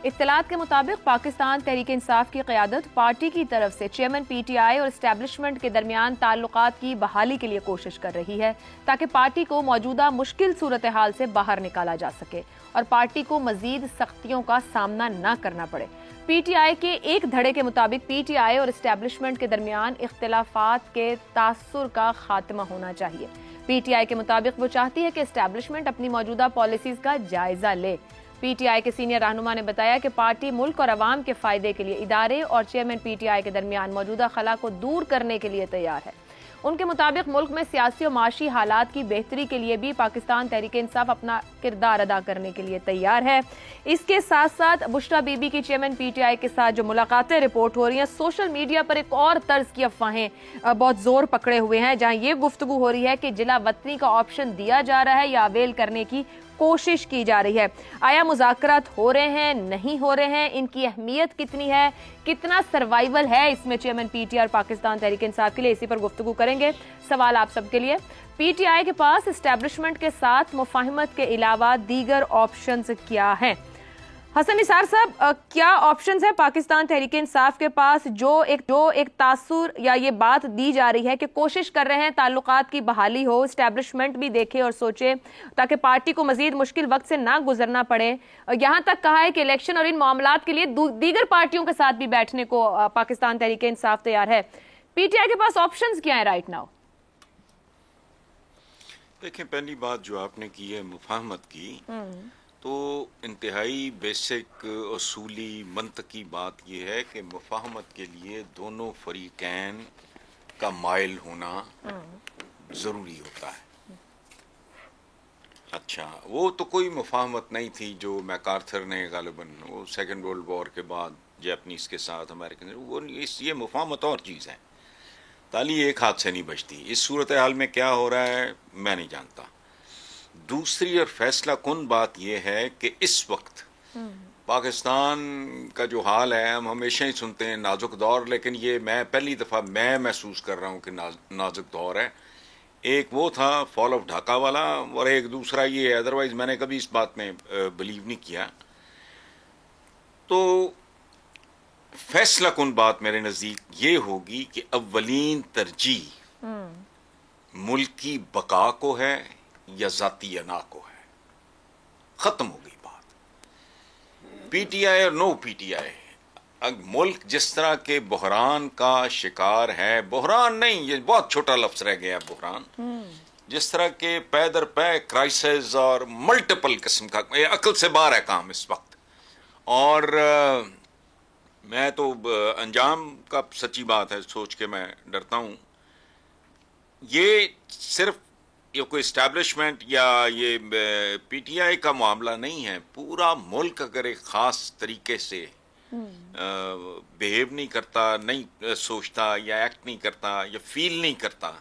इत्तलात के मुताबिक पाकिस्तान तहरीक इंसाफ की क़यादत पार्टी की तरफ से चेयरमैन PTI और इस्टेब्लिशमेंट के दरमियान ताल्लुकात की बहाली के लिए कोशिश कर रही है ताकि पार्टी को मौजूदा मुश्किल सूरत हाल से बाहर निकाला जा सके और पार्टी को मजीद सख्तियों का सामना न करना पड़े। PTI के एक धड़े के मुताबिक PTI और इस्टेब्लिशमेंट के दरमियान इख्तिलाफात के तासुर का खात्मा होना चाहिए। PTI के मुताबिक वो चाहती है कि इस्टेब्लिशमेंट अपनी मौजूदा पॉलिसीज का जायजा ले। PTI के सीनियर रहनुमा ने बताया कि पार्टी मुल्क और अवाम के फायदे के लिए इदारे और चेयरमैन PTI के दरमियान मौजूदा खला को दूर करने के लिए तैयार है। उनके मुताबिक मुल्क में सियासी और माशी हालात की बेहतरी के लिए भी पाकिस्तान तहरीक इंसाफ अपना किरदार अदा करने के लिए तैयार है। इसके साथ साथ बुशरा बीबी की चेयरमैन PTI के साथ जो मुलाकातें रिपोर्ट हो रही हैं, सोशल मीडिया पर एक और तर्ज की अफवाहें बहुत जोर पकड़े हुए हैं, जहां ये गुफ्तगू हो रही है कि जिला वतनी का ऑप्शन दिया जा रहा है या अवेल करने की कोशिश की जा रही है। आया मुज़ाकरात हो रहे हैं, नहीं हो रहे हैं, इनकी अहमियत कितनी है, कितना सर्वाइवल है इसमें चेयरमैन PTI और पाकिस्तान तहरीक इंसाफ के लिए, इसी पर गुफ्तगू करेंगे। सवाल आप सबके लिए, PTI के पास एस्टेब्लिशमेंट के साथ मुफाहमत के अलावा दीगर ऑप्शंस क्या हैं? हसन निसार साहब, क्या ऑप्शंस है पाकिस्तान तहरीक इंसाफ के पास जो एक तासुर या ये बात दी जा रही है कि कोशिश कर रहे हैं ताल्लुकात की बहाली हो, एस्टेब्लिशमेंट भी देखे और सोचे ताकि पार्टी को मजीद मुश्किल वक्त से ना गुजरना पड़े। यहाँ तक कहा है कि इलेक्शन और इन मामलात के लिए दीगर पार्टियों के साथ भी बैठने को पाकिस्तान तहरीक इंसाफ तैयार है। PTI के पास ऑप्शंस क्या है राइट नाउ? देखें, पहली बात जो आपने की है मुफाहमत की, तो इंतहाई बेसिक असूली मंतकी बात यह है कि मुफाहमत के लिए दोनों फरीकैन का माइल होना ज़रूरी होता है। अच्छा, वो तो कोई मुफाहमत नहीं थी जो मैकार्थर ने गालिबन वो सेकेंड वर्ल्ड वॉर के बाद जैपनीज़ के साथ अमेरिकन, वो ये मुफाहमत और चीज़ है। ताली एक हाथ से नहीं बचती। इस सूरत हाल में क्या हो रहा है मैं नहीं जानता। दूसरी और फैसला कुन बात यह है कि इस वक्त पाकिस्तान का जो हाल है, हम हमेशा ही सुनते हैं नाजुक दौर, लेकिन ये मैं पहली दफ़ा मैं महसूस कर रहा हूँ कि नाजुक दौर है। एक वो था फॉल ऑफ ढाका वाला और एक दूसरा ये है, अदरवाइज मैंने कभी इस बात में बिलीव नहीं किया। तो फैसला कुन बात मेरे नज़दीक ये होगी कि अव्वलीन तरजीह मुल्क की बका को है या जाती अना को है। खत्म हो गई बात। PTI और नो PTI, मुल्क जिस तरह के बहरान का शिकार है, बहरान नहीं, ये बहुत छोटा लफ्ज रह गया बहरान, जिस तरह के पै दर पै क्राइसिस और मल्टीपल किस्म का, अकल से बाहर है काम इस वक्त। और मैं तो अंजाम का सच्ची बात है सोच के मैं डरता हूं। ये सिर्फ ये कोई इस्टेब्लिशमेंट या ये PTI का मामला नहीं है। पूरा मुल्क अगर एक ख़ास तरीके से बिहेव नहीं करता, नहीं सोचता या एक्ट नहीं करता या फील नहीं करता,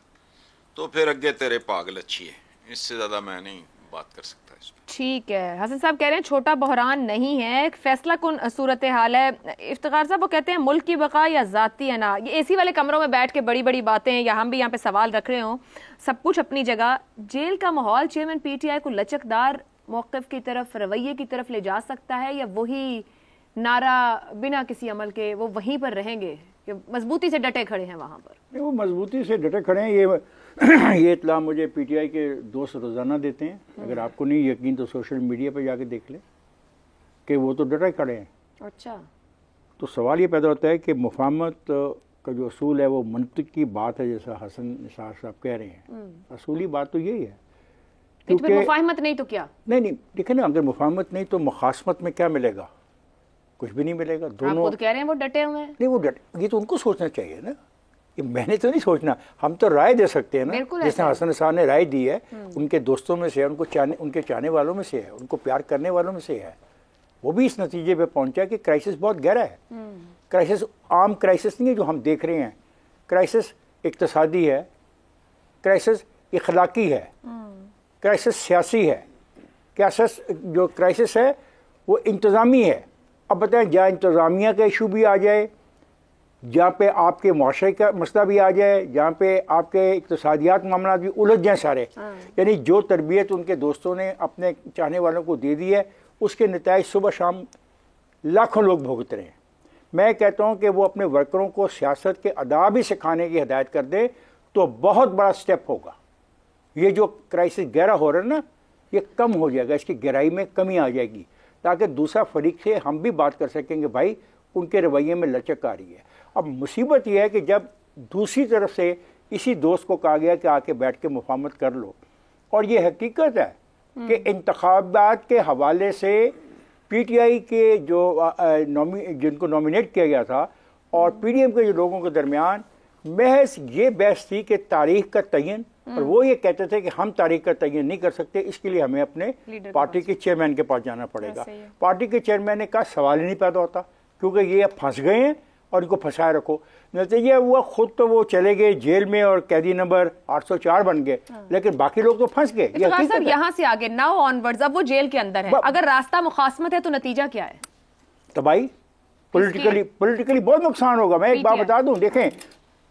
तो फिर अगे तेरे पागल अच्छी है। इससे ज़्यादा मैं नहीं बात कर सकता इस पर। ठीक है, हसन साहब कह रहे हैं छोटा बहरान नहीं है, एक फैसला कुन सूरत हाल है। इफ्तिखार साहब वो कहते हैं मुल्क की बका या जाती अना। ये AC वाले कमरों में बैठ के बड़ी बड़ी बातें, या हम भी यहाँ पे सवाल रख रहे हो, सब कुछ अपनी जगह। जेल का माहौल चेयरमैन PTI को लचकदार मौक़िफ़ की तरफ, रवैये की तरफ ले जा सकता है, या वही नारा बिना किसी अमल के वो वहीं पर रहेंगे कि मजबूती से डटे खड़े हैं वहाँ पर? नहीं, वो मजबूती से डटे खड़े हैं। ये इत्तला मुझे PTI के दोस्त रोज़ाना देते हैं। अगर आपको नहीं यकीन तो सोशल मीडिया पर जाके देख ले कि वो तो डटे खड़े हैं। अच्छा, तो सवाल ये पैदा होता है कि मुफाहमत का जो असूल है वो मंतिक की बात है, जैसा हसन निसार साहब कह रहे हैं। असूली बात तो यही है, क्योंकि मुफाहमत नहीं तो क्या? नहीं, देखिए ना, अगर मुफाहमत नहीं तो मुखासमत में क्या मिलेगा? कुछ भी नहीं मिलेगा। दोनों आप खुद कह रहे हैं वो डटे हुए हैं। नहीं, वो ये तो उनको सोचना चाहिए ना, ये मैंने तो नहीं सोचना। हम तो राय दे सकते हैं ना, जैसे हसन साहब ने राय दी है, उनके दोस्तों में से है, उनके चाहने वालों में से है, उनको प्यार करने वालों में से है। वो भी इस नतीजे पे पहुंचा कि क्राइसिस बहुत गहरा है। क्राइसिस आम क्राइसिस नहीं है जो हम देख रहे हैं। क्राइसिस इक्तिसादी है, क्राइसिस इखलाकी है, क्राइसिस सियासी है, क्राइसिस जो क्राइसिस है वो इंतज़ामी है। अब बताएं, जहाँ इंतज़ामिया का इशू भी आ जाए, जहाँ पे आपके मुआशरे का मसला भी आ जाए, जहाँ पे आपके इक़्तिसादियात मामला भी उलझ जाएँ सारे, यानी जो तरबियत उनके दोस्तों ने अपने चाहने वालों को दे दी है, उसके नताइज सुबह शाम लाखों लोग भुगत रहे हैं। मैं कहता हूं कि वो अपने वर्करों को सियासत के आदाब ही सिखाने की हिदायत कर दे तो बहुत बड़ा स्टेप होगा। ये जो क्राइसिस गहरा हो रहा है ना, ये कम हो जाएगा, इसकी गहराई में कमी आ जाएगी, ताकि दूसरा फरीक से हम भी बात कर सकेंगे भाई उनके रवैये में लचक आ रही है। अब मुसीबत यह है कि जब दूसरी तरफ से इसी दोस्त को कहा गया कि आके बैठ के मुफाहमत कर लो, और ये हकीकत है कि इंतखाबात के हवाले से पीटीआई के जो जिनको नॉमिनेट किया गया था और पीडीएम के जो लोगों के दरमियान महज ये बहस थी कि तारीख का तयन, और वो ये कहते थे कि हम तारीख का तयन नहीं कर सकते, इसके लिए हमें अपने पार्टी के चेयरमैन के पास जाना पड़ेगा। पार्टी के चेयरमैन ने कहा सवाल ही नहीं पैदा होता, क्योंकि ये अब फंस गए हैं और इनको फंसाए रखो। नतीजा हुआ खुद तो वो चले गए जेल में और कैदी नंबर 804 बन गए, लेकिन बाकी लोग तो फंस गए। यहाँ से आगे नाउ ऑनवर्ड्स अब वो जेल के अंदर है, अगर रास्ता मुखासमत है तो नतीजा क्या है? तबाही, पॉलिटिकली बहुत नुकसान होगा। मैं एक बात बता दूं, देखें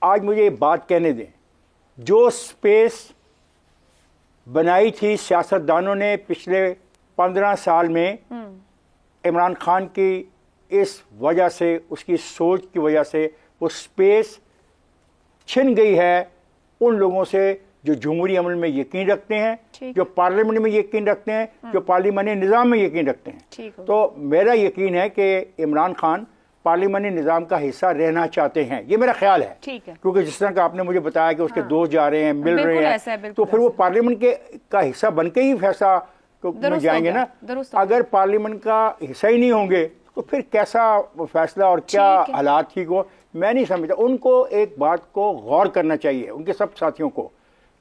आज मुझे एक बात कहने दें, जो स्पेस बनाई थी सियासतदानों ने पिछले 15 साल में इमरान खान की इस वजह से, उसकी सोच की वजह से वो स्पेस छिन गई है उन लोगों से जो जमहूरी अमल में यकीन रखते हैं, जो पार्लियामेंट में यकीन रखते हैं, जो पार्लियामानी निज़ाम में यकीन रखते हैं। तो मेरा यकीन है कि इमरान खान पार्लियामानी निज़ाम का हिस्सा रहना चाहते हैं, ये मेरा ख्याल है। क्योंकि जिस तरह का आपने मुझे बताया कि उसके दोस्त जा रहे हैं, मिल रहे हैं, तो फिर वो पार्लियामेंट का हिस्सा बन के ही फैसला में जाएंगे ना। अगर पार्लियामेंट का हिस्सा ही नहीं होंगे तो फिर कैसा फैसला और क्या हालात ठीक हो, मैं नहीं समझता। उनको एक बात को गौर करना चाहिए, उनके सब साथियों को,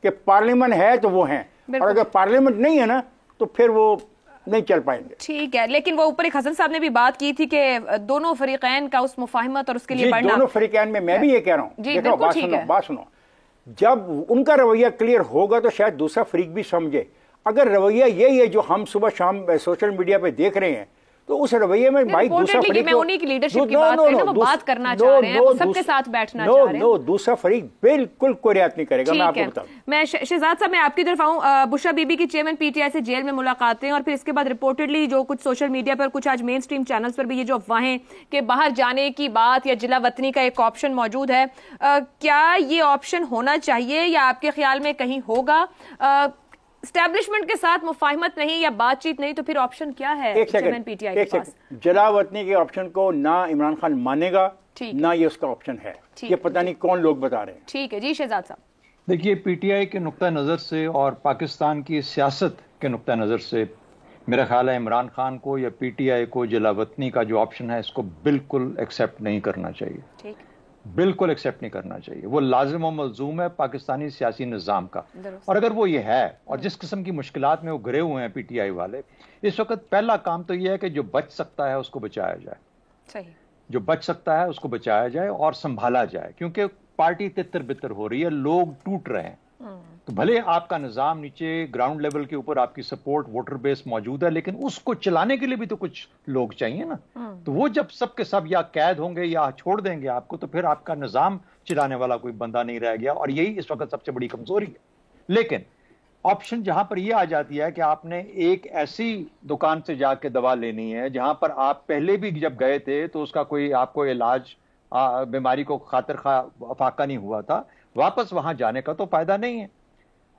कि पार्लियामेंट है तो वो हैं, और अगर पार्लियामेंट नहीं है ना तो फिर वो नहीं चल पाएंगे। ठीक है, लेकिन वो ऊपर एक हसन साहब ने भी बात की थी कि दोनों फरीकैन का उस मुफाहिमत और उसके लिए बढ़ना, दोनों फरीकैन में मैं भी ये कह रहा हूँ। देखो बात सुनो, जब उनका रवैया क्लियर होगा तो शायद दूसरा फरीक भी समझे। अगर रवैया यही है जो हम सुबह शाम सोशल मीडिया पे देख रहे हैं, तो उस रवैये में भाई दूसरा फरीक, मैं उन्हीं की लीडरशिप की बात कर रहा हूं, वो बात करना चाह रहे हैं, वो सबके साथ बैठना चाह रहे हैं। दूसरा फरीक बिल्कुल कोई रियायत नहीं करेगा। मैं आपको बताऊं, मैं शहजाद साहब मैं आपकी तरफ आऊं। बुशरा बीबी की चेयरमैन पीटीआई से जेल में मुलाकातें, और फिर इसके बाद रिपोर्टेडली जो कुछ सोशल मीडिया पर, कुछ आज मेन स्ट्रीम चैनल्स पर भी ये जो अफवाहें कि बाहर जाने की बात या जिला वतनी का एक ऑप्शन मौजूद है, क्या ये ऑप्शन होना चाहिए या आपके ख्याल में कहीं होगा? एस्टैब्लिशमेंट के साथ मुफाहिमत नहीं या बातचीत नहीं तो फिर ऑप्शन क्या है चेयरमैन पीटीआई के पास? जिला वतनी के ऑप्शन को ना इमरान खान मानेगा, ना ये उसका ऑप्शन है। ये पता नहीं कौन लोग बता रहे हैं। ठीक है जी शहजाद साहब। देखिए, पीटीआई के नुक्ता नज़र से और पाकिस्तान की सियासत के नुक्ता नज़र से मेरा ख्याल है इमरान खान को या पीटीआई को जिला वतनी का जो ऑप्शन है इसको बिल्कुल एक्सेप्ट नहीं करना चाहिए। ठीक, बिल्कुल एक्सेप्ट नहीं करना चाहिए। वो लाजिम और मलजूम है पाकिस्तानी सियासी निज़ाम का, और अगर वो ये है और जिस किस्म की मुश्किलात में वो घिरे हुए हैं पीटीआई वाले, इस वक्त पहला काम तो ये है कि जो बच सकता है उसको बचाया जाए। सही, जो बच सकता है उसको बचाया जाए और संभाला जाए, क्योंकि पार्टी तितर बितर हो रही है, लोग टूट रहे हैं। तो भले आपका निज़ाम नीचे ग्राउंड लेवल के ऊपर आपकी सपोर्ट वोटर बेस मौजूद है, लेकिन उसको चलाने के लिए भी तो कुछ लोग चाहिए ना। तो वो जब सबके सब या कैद होंगे या छोड़ देंगे आपको, तो फिर आपका निज़ाम चलाने वाला कोई बंदा नहीं रह गया, और यही इस वक्त सबसे बड़ी कमजोरी है। लेकिन ऑप्शन जहां पर यह आ जाती है कि आपने एक ऐसी दुकान से जाके दवा लेनी है जहां पर आप पहले भी जब गए थे तो उसका कोई आपको इलाज बीमारी को खातिर फाका नहीं हुआ था, वापस वहां जाने का तो फायदा नहीं है।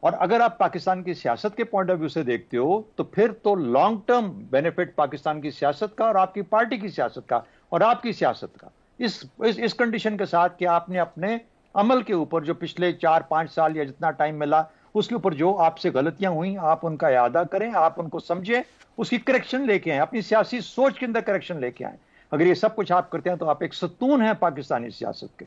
और अगर आप पाकिस्तान की सियासत के पॉइंट ऑफ व्यू से देखते हो तो फिर तो लॉन्ग टर्म बेनिफिट पाकिस्तान की सियासत का और आपकी पार्टी की सियासत का और आपकी सियासत का इस कंडीशन के साथ कि आपने अपने अमल के ऊपर जो पिछले 4-5 साल या जितना टाइम मिला उसके ऊपर जो आपसे गलतियां हुई आप उनका इयादा करें, आप उनको समझें, उसकी करेक्शन लेके आए, अपनी सियासी सोच के अंदर करेक्शन लेके आए। अगर ये सब कुछ आप करते हैं तो आप एक सतून है पाकिस्तानी सियासत के।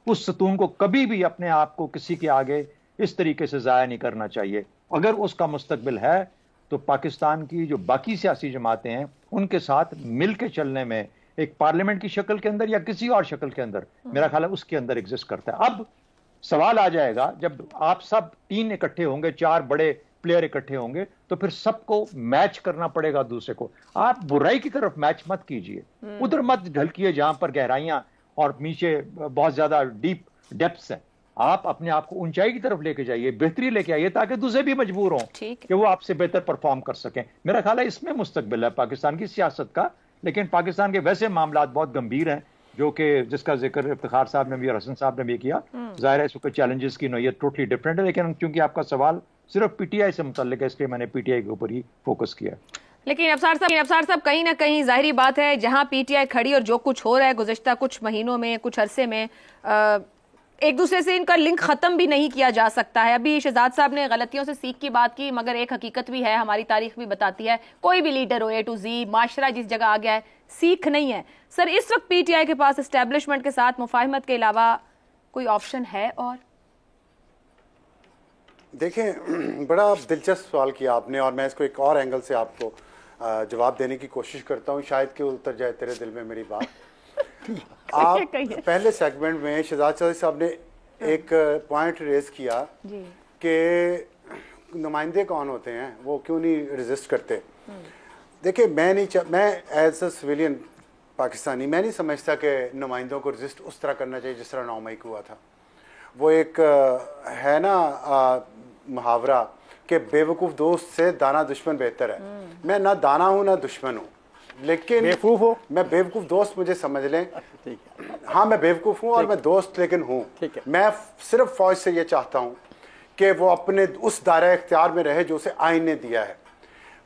उस सतून को कभी भी अपने आप को किसी के आगे इस तरीके से ज़ाया नहीं करना चाहिए। अगर उसका मुस्तकबिल है तो पाकिस्तान की जो बाकी सियासी जमातें हैं उनके साथ मिल के चलने में एक पार्लियामेंट की शक्ल के अंदर या किसी और शक्ल के अंदर मेरा ख्याल है उसके अंदर एग्जिस्ट करता है। अब सवाल आ जाएगा जब आप सब 3 इकट्ठे होंगे, 4 बड़े प्लेयर इकट्ठे होंगे, तो फिर सबको मैच करना पड़ेगा दूसरे को। आप बुराई की तरफ मैच मत कीजिए, उधर मत ढलकिए जहां पर गहराइयां और नीचे बहुत ज्यादा डीप डेप्थ्स हैं। आप अपने आप को ऊंचाई की तरफ लेके जाइए, बेहतरी लेके आइए, ताकि दूसरे भी मजबूर हों कि वो आपसे बेहतर परफॉर्म कर सकें। मेरा ख्याल है इसमें मुस्तकबिल है पाकिस्तान की सियासत का। लेकिन पाकिस्तान के वैसे मामला बहुत गंभीर हैं, जो कि जिसका जिक्र इफ्तिखार साहब ने भी और हसन साहब ने भी किया। जाहिर है इस वक्त चैलेंजेस की नोयत टोटली डिफरेंट है, लेकिन चूंकि आपका सवाल सिर्फ पीटीआई से मुतल्लिक है, इसलिए मैंने पीटीआई के ऊपर ही फोकस किया। लेकिन अफसार साहब कहीं ना कहीं जाहिर बात है, जहां पीटीआई खड़ी और जो कुछ हो रहा है गुज़श्ता कुछ महीनों में, कुछ अरसे में, एक दूसरे से इनका लिंक खत्म भी नहीं किया जा सकता है। अभी शहजाद साहब ने गलतियों से सीख की बात की, मगर एक हकीकत भी है, हमारी तारीख भी बताती है, कोई भी लीडर हो A to Z, माशरा जिस जगह आ गया है, सीख नहीं है। सर, इस वक्त पीटीआई के पास एस्टेब्लिशमेंट के साथ मुफाहमत के अलावा कोई ऑप्शन है? और देखें, बड़ा दिलचस्प सवाल किया आपने, और मैं इसको एक और एंगल से आपको जवाब देने की कोशिश करता हूँ, शायद कि उतर जाए तेरे दिल में मेरी बात। आप पहले सेगमेंट में शहजाद साहब ने एक पॉइंट रेज किया कि नुमाइंदे कौन होते हैं, वो क्यों नहीं रेजिस्ट करते। देखिए, मैं एज अ सिविलियन पाकिस्तानी मैं नहीं समझता कि नुमाइंदों को रेजिस्ट उस तरह करना चाहिए जिस तरह 9 मई को हुआ था। वो एक है ना मुहावरा कि बेवकूफ़ दोस्त से दाना दुश्मन बेहतर है। मैं ना दाना हूँ ना दुश्मन हूँ, लेकिन बेवकूफ़ हो, मैं बेवकूफ़ दोस्त मुझे समझ लें। हाँ, मैं बेवकूफ़ हूँ और मैं दोस्त लेकिन हूँ। मैं सिर्फ फ़ौज से ये चाहता हूँ कि वो अपने उस दायरा इख्तियार में रहे जो उसे आइन ने दिया है।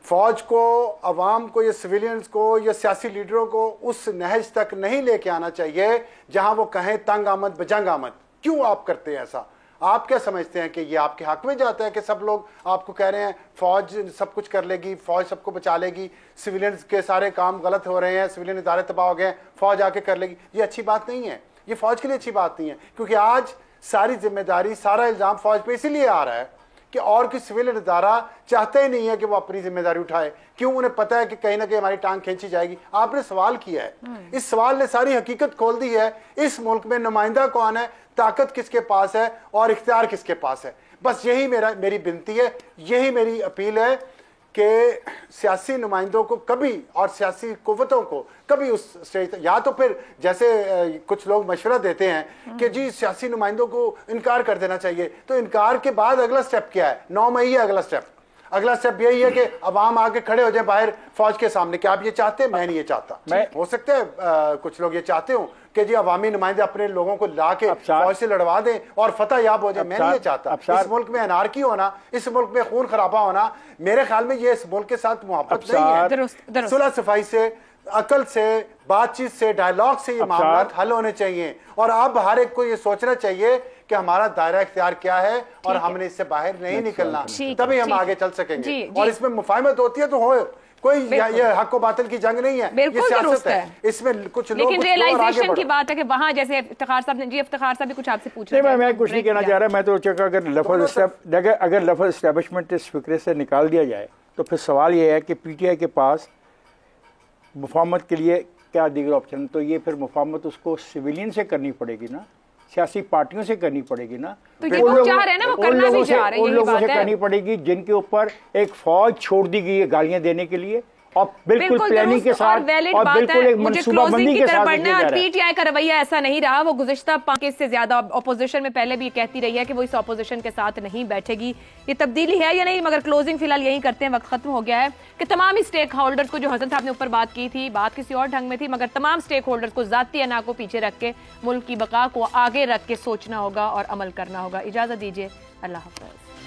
फ़ौज को, अवाम को या सिविलियंस को या सियासी लीडरों को उस नहज तक नहीं लेके आना चाहिए जहाँ वो कहें तंग आमद बजंग आमद। क्यों आप करते हैं ऐसा? आप क्या समझते हैं कि ये आपके हक में जाता है कि सब लोग आपको कह रहे हैं फ़ौज सब कुछ कर लेगी, फ़ौज सबको बचा लेगी, सिविलियंस के सारे काम गलत हो रहे हैं, सिविलियन इदारे तबाह हो गए, फ़ौज आके कर लेगी? ये अच्छी बात नहीं है, ये फ़ौज के लिए अच्छी बात नहीं है, क्योंकि आज सारी जिम्मेदारी, सारा इल्ज़ाम फ़ौज पे इसीलिए आ रहा है कि और कोई सिविलियन इदारा चाहते ही नहीं है कि वो अपनी जिम्मेदारी उठाए। क्यों? उन्हें पता है कि कहीं ना कहीं हमारी टांग खींची जाएगी। आपने सवाल किया है, इस सवाल ने सारी हकीकत खोल दी है। इस मुल्क में नुमाइंदा कौन है, ताकत किसके पास है और इख्तियार किसके पास है। बस यही मेरी विनती है, यही मेरी अपील है कि सियासी नुमाइंदों को कभी और सियासी कुव्वतों को कभी उस स्टेज, या तो फिर जैसे कुछ लोग मशवरा देते हैं कि जी सियासी नुमाइंदों को इनकार कर देना चाहिए, तो इनकार के बाद अगला स्टेप क्या है? 9 मई है अगला स्टेप। अगला स्टेप यही है कि अवाम आके खड़े हो जाए बाहर फौज के सामने। क्या आप ये चाहते हैं? मैं नहीं ये चाहता। हो सकता है कुछ लोग ये चाहते हो कि जी अवामी नुमाइंदे अपने लोगों को ला के फौज से लड़वा दें और फतह याब हो जाए। मैं नहीं ये चाहता। इस मुल्क में अनारकी होना, इस मुल्क में खून खराबा होना, मेरे ख्याल में ये इस मुल्क के साथ मोहब्बत नहीं है। सुलह सफाई से, अकल से, बातचीत से, डायलॉग से ये मामला हल होने चाहिए। और अब हर एक को ये सोचना चाहिए कि हमारा दायरा इख्तियार क्या है और हमने इससे बाहर नहीं निकलना, तभी हम आगे चल सकेंगे। और इसमें मुफाहमत होती है तो हो, कोई ये हक और बातिल की जंग नहीं है, ये सियासत है। इसमें कुछ लोग, लेकिन रियलाइजेशन की बात है कि वहां जैसे इफ्तिखार साहब ने, जी इफ्तिखार साहब भी कुछ आपसे पूछ रहे हैं। मैं कुछ नहीं कहना चाह रहा। मैं तो अगर लफ्ज़ एस्टेब्लिशमेंट इस फिक्रे से निकाल दिया जाए तो फिर सवाल ये है कि पीटीआई के पास मुफाहमत के लिए क्या दीगर ऑप्शन? तो ये फिर मुफाहमत उसको सिविलियन से करनी पड़ेगी ना, सियासी पार्टियों से करनी पड़ेगी ना। तो ये लोग चाह रहे हैं ना, वो करना भी चाह रहे हैं, उन लोगों से करनी पड़ेगी जिनके ऊपर एक फौज छोड़ दी गई है गालियां देने के लिए, और बिल्कुल प्लानिंग के साथ और बिल्कुल एक मनसूबाबंदी के साथ बढ़ना है। पीटीआई का रवैया ऐसा नहीं रहा। वो गुज़श्ता 5 से ज्यादा अपोजिशन में पहले भी कहती रही है कि वो इस अपोजिशन के साथ नहीं बैठेगी। ये तब्दीली है या नहीं? मगर क्लोजिंग फिलहाल यही करते हैं, वक्त खत्म हो गया है, कि तमाम ही स्टेक होल्डर्स को, जो हसन साहब ने ऊपर बात की थी, बात किसी और ढंग में थी, मगर तमाम स्टेक होल्डर्स को जाती अना को पीछे रख के मुल्क की बका को आगे रख के सोचना होगा और अमल करना होगा। इजाजत दीजिए, अल्लाह हाफ़िज़।